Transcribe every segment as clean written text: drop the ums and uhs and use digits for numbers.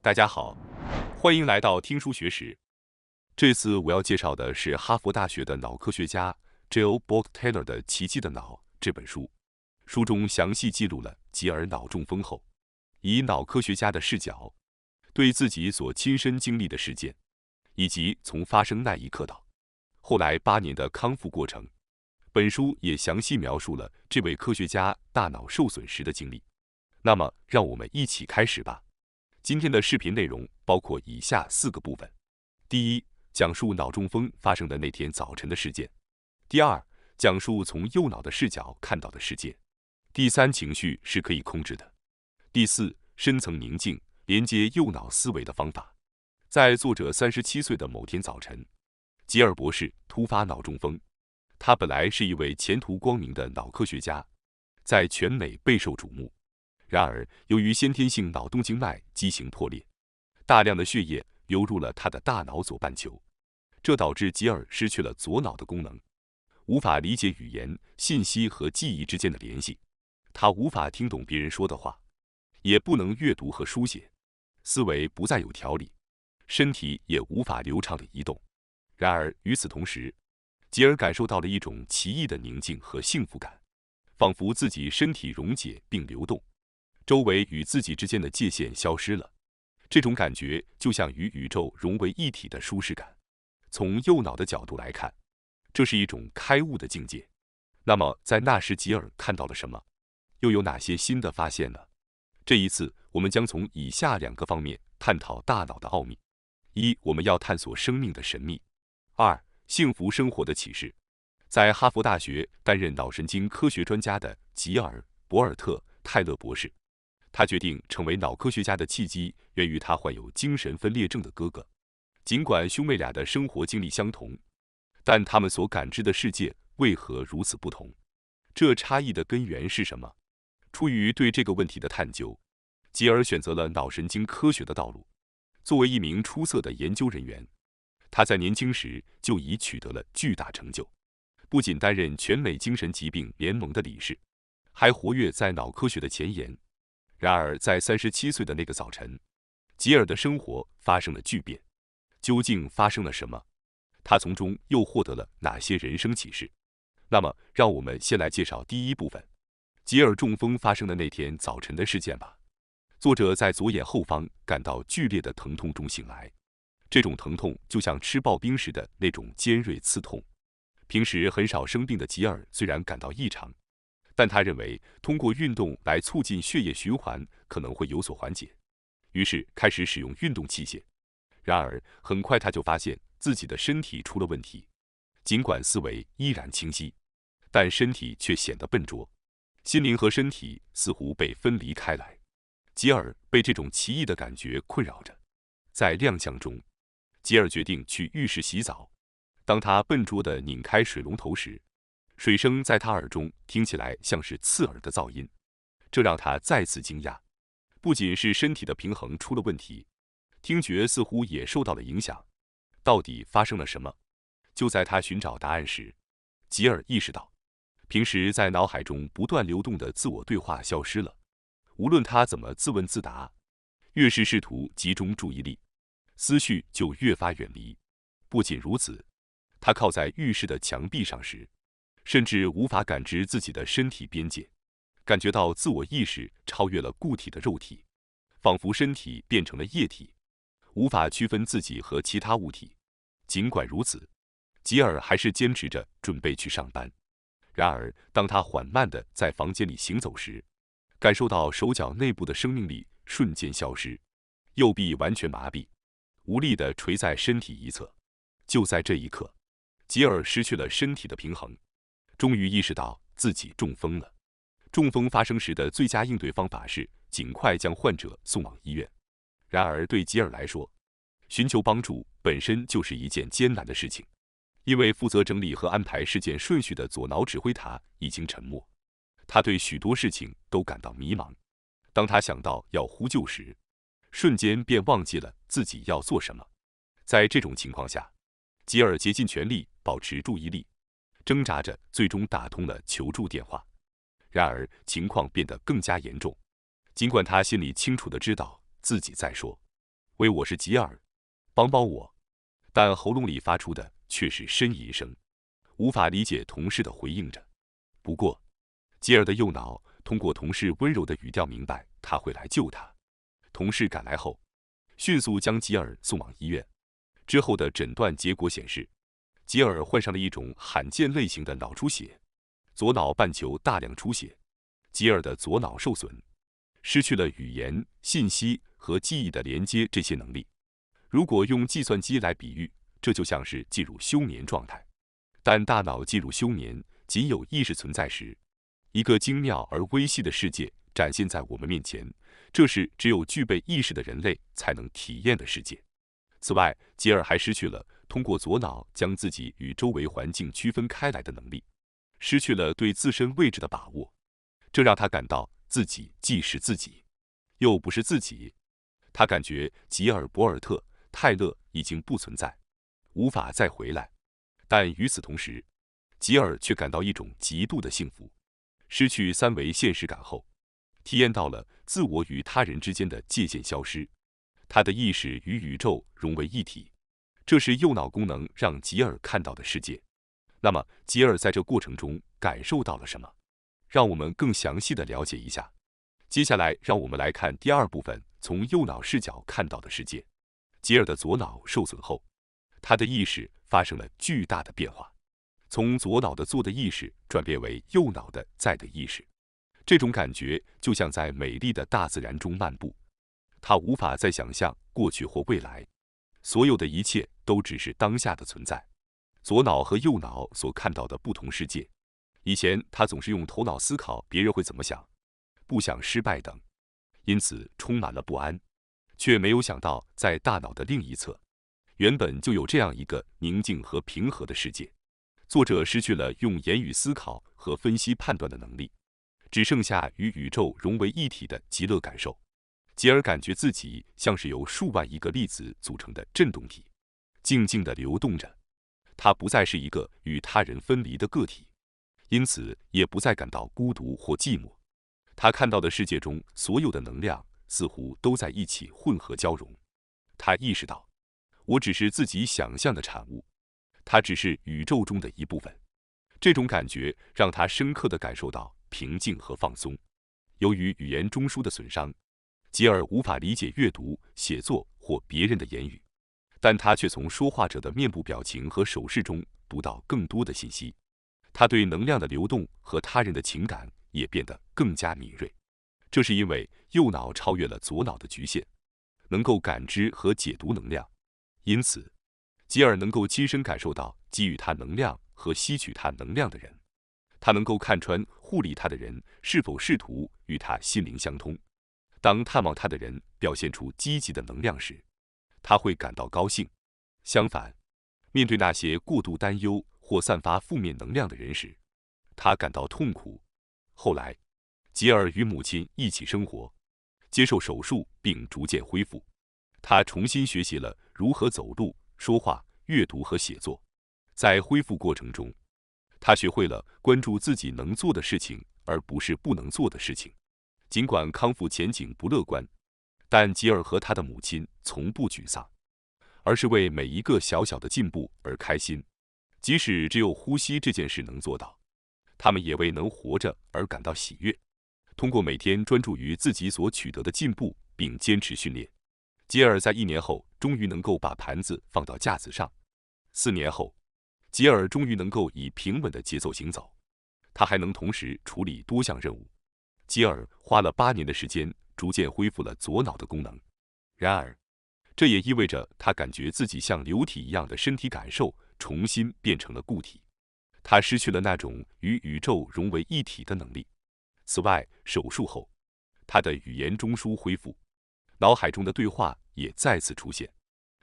大家好，欢迎来到听书学史。这次我要介绍的是哈佛大学的脑科学家 Jill Bolte Taylor 的《奇迹的脑》这本书。书中详细记录了吉尔脑中风后，以脑科学家的视角，对自己所亲身经历的事件，以及从发生那一刻到后来8年的康复过程。本书也详细描述了这位科学家大脑受损时的经历。那么，让我们一起开始吧。今天的视频内容包括以下4个部分：第一，讲述脑中风发生的那天早晨的事件；第二，讲述从右脑的视角看到的世界；第三，情绪是可以控制的；第四，深层宁静连接右脑思维的方法。在作者37岁的某天早晨，吉尔博士突发脑中风。他本来是一位前途光明的脑科学家，在全美备受瞩目。然而，由于先天性脑动静脉畸形破裂，大量的血液流入了他的大脑左半球，这导致吉尔失去了左脑的功能，无法理解语言、信息和记忆之间的联系。他无法听懂别人说的话，也不能阅读和书写，思维不再有条理，身体也无法流畅地移动。然而，与此同时，吉尔感受到了一种奇异的宁静和幸福感，仿佛自己身体溶解并流动，周围与自己之间的界限消失了。这种感觉就像与宇宙融为一体的舒适感。从右脑的角度来看，这是一种开悟的境界。那么，在那时吉尔看到了什么？又有哪些新的发现呢？这一次，我们将从以下2个方面探讨大脑的奥秘：一、我们要探索生命的神秘；二、幸福生活的启示。在哈佛大学担任脑神经科学专家的吉尔·博尔特·泰勒博士，他决定成为脑科学家的契机源于他患有精神分裂症的哥哥。尽管兄妹俩的生活经历相同，但他们所感知的世界为何如此不同？这差异的根源是什么？出于对这个问题的探究，吉尔选择了脑神经科学的道路。作为一名出色的研究人员，他在年轻时就已取得了巨大成就，不仅担任全美精神疾病联盟的理事，还活跃在脑科学的前沿。然而，在37岁的那个早晨，吉尔的生活发生了巨变。究竟发生了什么？他从中又获得了哪些人生启示？那么，让我们先来介绍第一部分：吉尔中风发生的那天早晨的事件吧。作者在左眼后方感到剧烈的疼痛中醒来，这种疼痛就像吃刨冰时的那种尖锐刺痛。平时很少生病的吉尔虽然感到异常，但他认为通过运动来促进血液循环可能会有所缓解，于是开始使用运动器械。然而，很快他就发现自己的身体出了问题，尽管思维依然清晰，但身体却显得笨拙，心灵和身体似乎被分离开来。吉尔被这种奇异的感觉困扰着。在踉跄中，吉尔决定去浴室洗澡。当他笨拙地拧开水龙头时，水声在他耳中听起来像是刺耳的噪音，这让他再次惊讶。不仅是身体的平衡出了问题，听觉似乎也受到了影响。到底发生了什么？就在他寻找答案时，吉尔意识到，平时在脑海中不断流动的自我对话消失了。无论他怎么自问自答，越是试图集中注意力，思绪就越发远离。不仅如此，他靠在浴室的墙壁上时，甚至无法感知自己的身体边界，感觉到自我意识超越了固体的肉体，仿佛身体变成了液体，无法区分自己和其他物体。尽管如此，吉尔还是坚持着准备去上班。然而，当他缓慢地在房间里行走时，感受到手脚内部的生命力瞬间消失，右臂完全麻痹，无力地垂在身体一侧。就在这一刻，吉尔失去了身体的平衡，终于意识到自己中风了。中风发生时的最佳应对方法是尽快将患者送往医院。然而，对吉尔来说，寻求帮助本身就是一件艰难的事情，因为负责整理和安排事件顺序的左脑指挥塔已经沉没。他对许多事情都感到迷茫。当他想到要呼救时，瞬间便忘记了自己要做什么。在这种情况下，吉尔竭尽全力保持注意力，挣扎着最终打通了求助电话。然而，情况变得更加严重。尽管他心里清楚地知道自己在说喂，我是吉尔，帮帮我！”但喉咙里发出的却是呻吟声，无法理解同事的回应着。不过，吉尔的右脑通过同事温柔的语调明白他会来救他。同事赶来后，迅速将吉尔送往医院。之后的诊断结果显示，吉尔患上了一种罕见类型的脑出血，左脑半球大量出血。吉尔的左脑受损，失去了语言、信息和记忆的连接这些能力。如果用计算机来比喻，这就像是进入休眠状态。但大脑进入休眠，仅有意识存在时，一个精妙而微细的世界展现在我们面前，这是只有具备意识的人类才能体验的世界。此外，吉尔还失去了通过左脑将自己与周围环境区分开来的能力，失去了对自身位置的把握，这让他感到自己既是自己，又不是自己。他感觉吉尔伯尔特·泰勒已经不存在，无法再回来。但与此同时，吉尔却感到一种极度的幸福。失去三维现实感后，体验到了自我与他人之间的界限消失，他的意识与宇宙融为一体。这是右脑功能让吉尔看到的世界。那么，吉尔在这过程中感受到了什么？让我们更详细的了解一下。接下来，让我们来看第二部分，从右脑视角看到的世界。吉尔的左脑受损后，他的意识发生了巨大的变化，从左脑的做的意识转变为右脑的在的意识。这种感觉就像在美丽的大自然中漫步，他无法再想象过去或未来，所有的一切都只是当下的存在。左脑和右脑所看到的不同世界。以前他总是用头脑思考别人会怎么想，不想失败等，因此充满了不安，却没有想到在大脑的另一侧，原本就有这样一个宁静和平和的世界。作者失去了用言语思考和分析判断的能力，只剩下与宇宙融为一体的极乐感受。吉尔感觉自己像是由数万亿个粒子组成的振动体，静静地流动着。他不再是一个与他人分离的个体，因此也不再感到孤独或寂寞。他看到的世界中所有的能量似乎都在一起混合交融。他意识到，我只是自己想象的产物，它只是宇宙中的一部分。这种感觉让他深刻地感受到平静和放松。由于语言中枢的损伤，吉尔无法理解阅读、写作或别人的言语，但他却从说话者的面部表情和手势中读到更多的信息。他对能量的流动和他人的情感也变得更加敏锐。这是因为右脑超越了左脑的局限，能够感知和解读能量。因此，吉尔能够亲身感受到给予他能量和吸取他能量的人。他能够看穿护理他的人是否试图与他心灵相通。当探望他的人表现出积极的能量时，他会感到高兴。相反，面对那些过度担忧或散发负面能量的人时，他感到痛苦。后来，吉尔与母亲一起生活，接受手术并逐渐恢复。他重新学习了如何走路、说话、阅读和写作。在恢复过程中，他学会了关注自己能做的事情，而不是不能做的事情。尽管康复前景不乐观，但吉尔和他的母亲从不沮丧，而是为每一个小小的进步而开心。即使只有呼吸这件事能做到，他们也为能活着而感到喜悦。通过每天专注于自己所取得的进步，并坚持训练，吉尔在1年后终于能够把盘子放到架子上。4年后，吉尔终于能够以平稳的节奏行走。他还能同时处理多项任务。吉尔花了8年的时间，逐渐恢复了左脑的功能。然而，这也意味着他感觉自己像流体一样的身体感受重新变成了固体。他失去了那种与宇宙融为一体的能力。此外，手术后，他的语言中枢恢复，脑海中的对话也再次出现，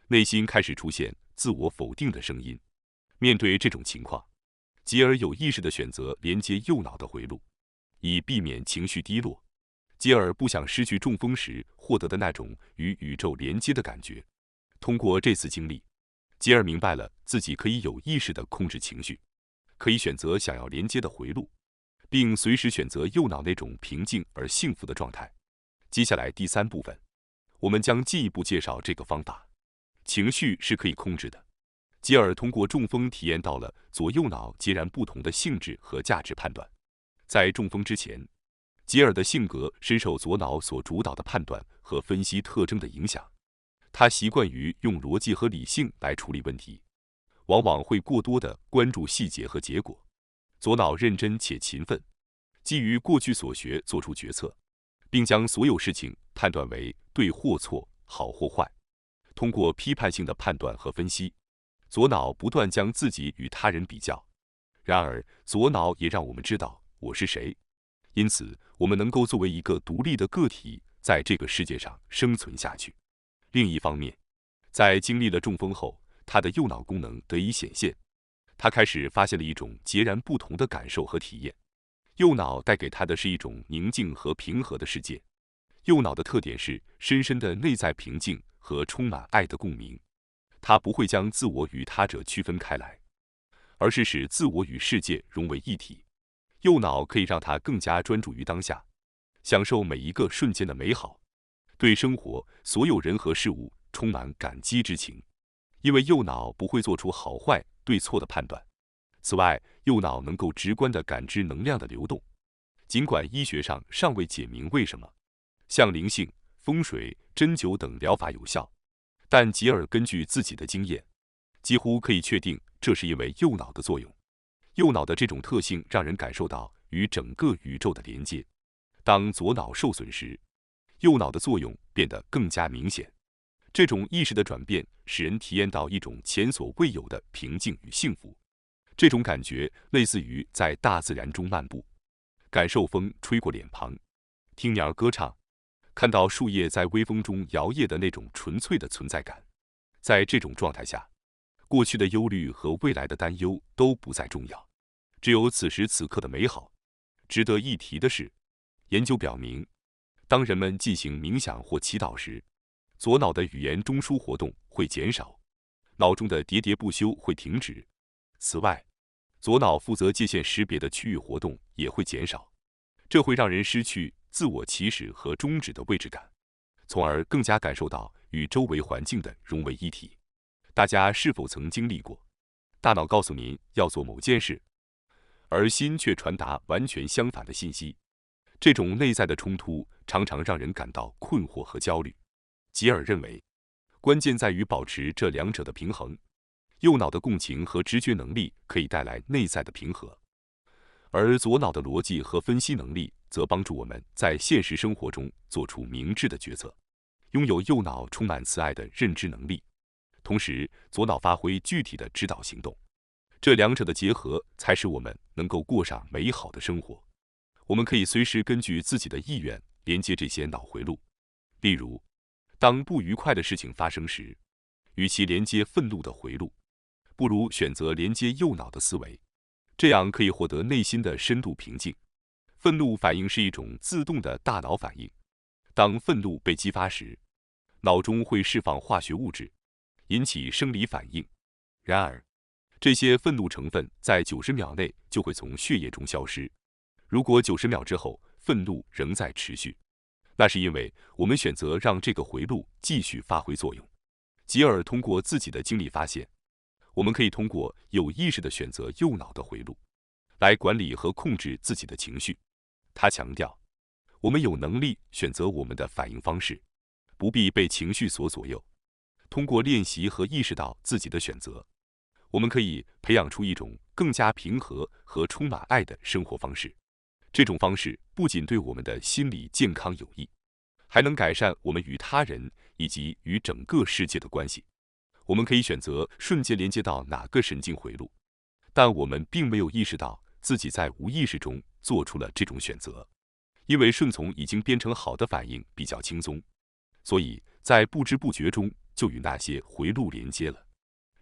内心开始出现自我否定的声音。面对这种情况，吉尔有意识地选择连接右脑的回路，以避免情绪低落。吉尔不想失去中风时获得的那种与宇宙连接的感觉。通过这次经历，吉尔明白了自己可以有意识地控制情绪，可以选择想要连接的回路，并随时选择右脑那种平静而幸福的状态。接下来第3部分，我们将进一步介绍这个方法。情绪是可以控制的。吉尔通过中风体验到了左右脑截然不同的性质和价值判断。在中风之前，吉尔的性格深受左脑所主导的判断和分析特征的影响。他习惯于用逻辑和理性来处理问题，往往会过多地关注细节和结果。左脑认真且勤奋，基于过去所学做出决策，并将所有事情判断为对或错、好或坏。通过批判性的判断和分析，左脑不断将自己与他人比较。然而，左脑也让我们知道我是谁，因此我们能够作为一个独立的个体在这个世界上生存下去。另一方面，在经历了中风后，他的右脑功能得以显现，他开始发现了一种截然不同的感受和体验。右脑带给他的是一种宁静和平和的世界。右脑的特点是深深的内在平静和充满爱的共鸣。它不会将自我与他者区分开来，而是使自我与世界融为一体。右脑可以让他更加专注于当下，享受每一个瞬间的美好，对生活、所有人和事物充满感激之情，因为右脑不会做出好坏、对错的判断。此外，右脑能够直观地感知能量的流动，尽管医学上尚未解明为什么，像灵性、风水、针灸等疗法有效。但吉尔根据自己的经验，几乎可以确定这是因为右脑的作用。右脑的这种特性让人感受到与整个宇宙的连接。当左脑受损时，右脑的作用变得更加明显。这种意识的转变使人体验到一种前所未有的平静与幸福。这种感觉类似于在大自然中漫步，感受风吹过脸庞，听鸟儿歌唱，看到树叶在微风中摇曳的那种纯粹的存在感。在这种状态下，过去的忧虑和未来的担忧都不再重要，只有此时此刻的美好。值得一提的是，研究表明，当人们进行冥想或祈祷时，左脑的语言中枢活动会减少，脑中的喋喋不休会停止。此外，左脑负责界限识别的区域活动也会减少，这会让人失去自我起始和终止的位置感，从而更加感受到与周围环境的融为一体。大家是否曾经历过，大脑告诉您要做某件事，而心却传达完全相反的信息？这种内在的冲突常常让人感到困惑和焦虑。吉尔认为，关键在于保持这两者的平衡。右脑的共情和直觉能力可以带来内在的平和，而左脑的逻辑和分析能力则帮助我们在现实生活中做出明智的决策。拥有右脑充满慈爱的认知能力，同时左脑发挥具体的指导行动，这两者的结合才使我们能够过上美好的生活。我们可以随时根据自己的意愿连接这些脑回路。例如，当不愉快的事情发生时，与其连接愤怒的回路，不如选择连接右脑的思维，这样可以获得内心的深度平静。愤怒反应是一种自动的大脑反应，当愤怒被激发时，脑中会释放化学物质，引起生理反应。然而，这些愤怒成分在90秒内就会从血液中消失。如果90秒之后愤怒仍在持续，那是因为我们选择让这个回路继续发挥作用。吉尔通过自己的经历发现，我们可以通过有意识地选择右脑的回路，来管理和控制自己的情绪。他强调，我们有能力选择我们的反应方式，不必被情绪所左右。通过练习和意识到自己的选择，我们可以培养出一种更加平和和充满爱的生活方式。这种方式不仅对我们的心理健康有益，还能改善我们与他人以及与整个世界的关系。我们可以选择瞬间连接到哪个神经回路，但我们并没有意识到自己在无意识中做出了这种选择。因为顺从已经编程好的反应比较轻松，所以在不知不觉中就与那些回路连接了。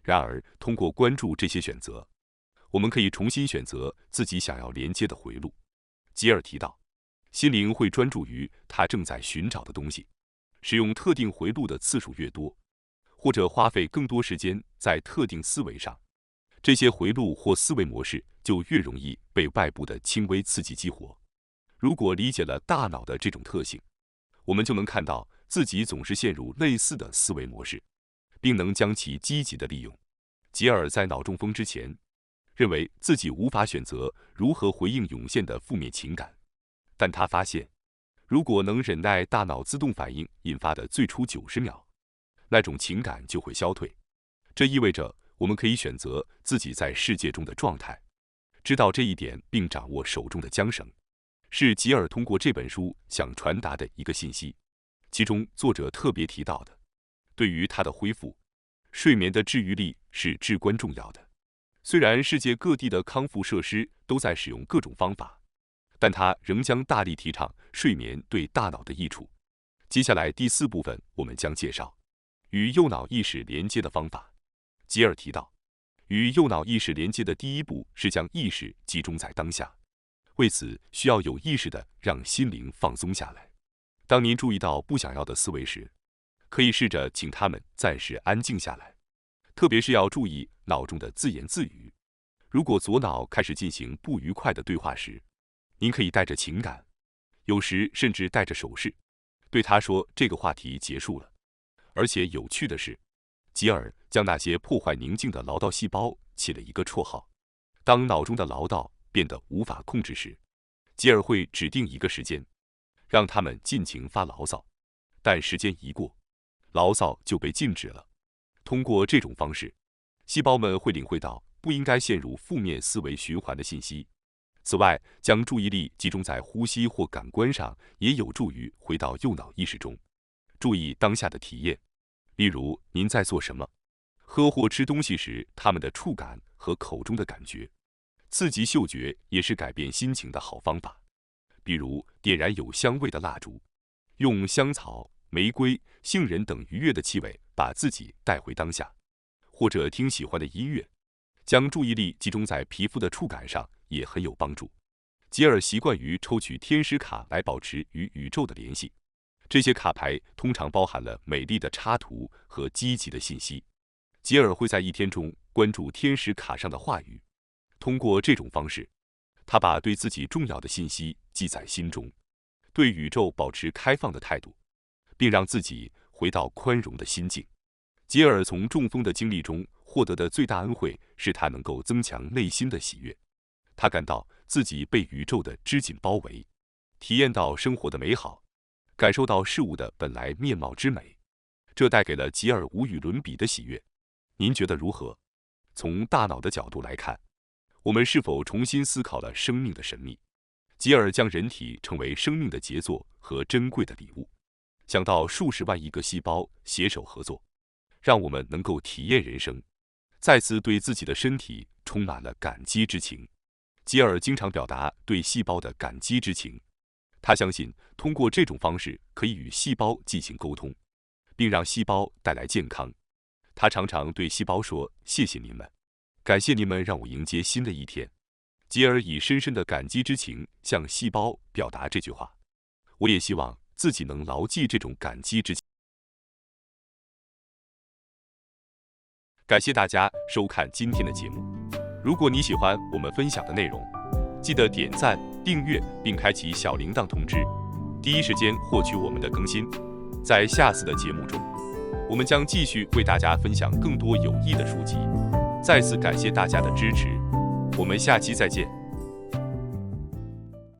然而，通过关注这些选择，我们可以重新选择自己想要连接的回路。吉尔提到，心灵会专注于他正在寻找的东西，使用特定回路的次数越多，或者花费更多时间在特定思维上，这些回路或思维模式就越容易被外部的轻微刺激激活。如果理解了大脑的这种特性，我们就能看到自己总是陷入类似的思维模式，并能将其积极的利用。吉尔在脑中风之前，认为自己无法选择如何回应涌现的负面情感，但他发现，如果能忍耐大脑自动反应引发的最初90秒，那种情感就会消退。这意味着我们可以选择自己在世界中的状态。知道这一点并掌握手中的缰绳，是吉尔通过这本书想传达的一个信息。其中作者特别提到的，对于他的恢复，睡眠的治愈力是至关重要的。虽然世界各地的康复设施都在使用各种方法，但他仍将大力提倡睡眠对大脑的益处。接下来第4部分，我们将介绍与右脑意识连接的方法。吉尔提到，与右脑意识连接的第一步是将意识集中在当下，为此需要有意识地让心灵放松下来。当您注意到不想要的思维时，可以试着请他们暂时安静下来，特别是要注意脑中的自言自语。如果左脑开始进行不愉快的对话时，您可以带着情感，有时甚至带着手势，对他说这个话题结束了。而且有趣的是，吉尔将那些破坏宁静的唠叨细胞起了一个绰号。当脑中的唠叨变得无法控制时，吉尔会指定一个时间，让他们尽情发牢骚。但时间一过，牢骚就被禁止了。通过这种方式，细胞们会领会到不应该陷入负面思维循环的信息。此外，将注意力集中在呼吸或感官上，也有助于回到右脑意识中，注意当下的体验。例如，您在做什么？喝或吃东西时，它们的触感和口中的感觉。刺激嗅觉也是改变心情的好方法。比如，点燃有香味的蜡烛，用香草、玫瑰、杏仁等愉悦的气味把自己带回当下，或者听喜欢的音乐，将注意力集中在皮肤的触感上也很有帮助。吉尔习惯于抽取天使卡来保持与宇宙的联系。这些卡牌通常包含了美丽的插图和积极的信息。吉尔会在一天中关注天使卡上的话语，通过这种方式，他把对自己重要的信息记在心中，对宇宙保持开放的态度，并让自己回到宽容的心境。吉尔从中风的经历中获得的最大恩惠是他能够增强内心的喜悦。他感到自己被宇宙的织锦包围，体验到生活的美好，感受到事物的本来面貌之美，这带给了吉尔无与伦比的喜悦。您觉得如何？从大脑的角度来看，我们是否重新思考了生命的神秘？吉尔将人体称为生命的杰作和珍贵的礼物，想到数十万亿个细胞携手合作，让我们能够体验人生，再次对自己的身体充满了感激之情。吉尔经常表达对细胞的感激之情，他相信通过这种方式可以与细胞进行沟通，并让细胞带来健康。他常常对细胞说：“谢谢你们，感谢你们让我迎接新的一天。”吉尔以深深的感激之情向细胞表达这句话。我也希望自己能牢记这种感激之情。感谢大家收看今天的节目。如果你喜欢我们分享的内容，记得点赞、订阅并开启小铃铛通知，第一时间获取我们的更新。在下次的节目中，我们将继续为大家分享更多有益的书籍。再次感谢大家的支持，我们下期再见。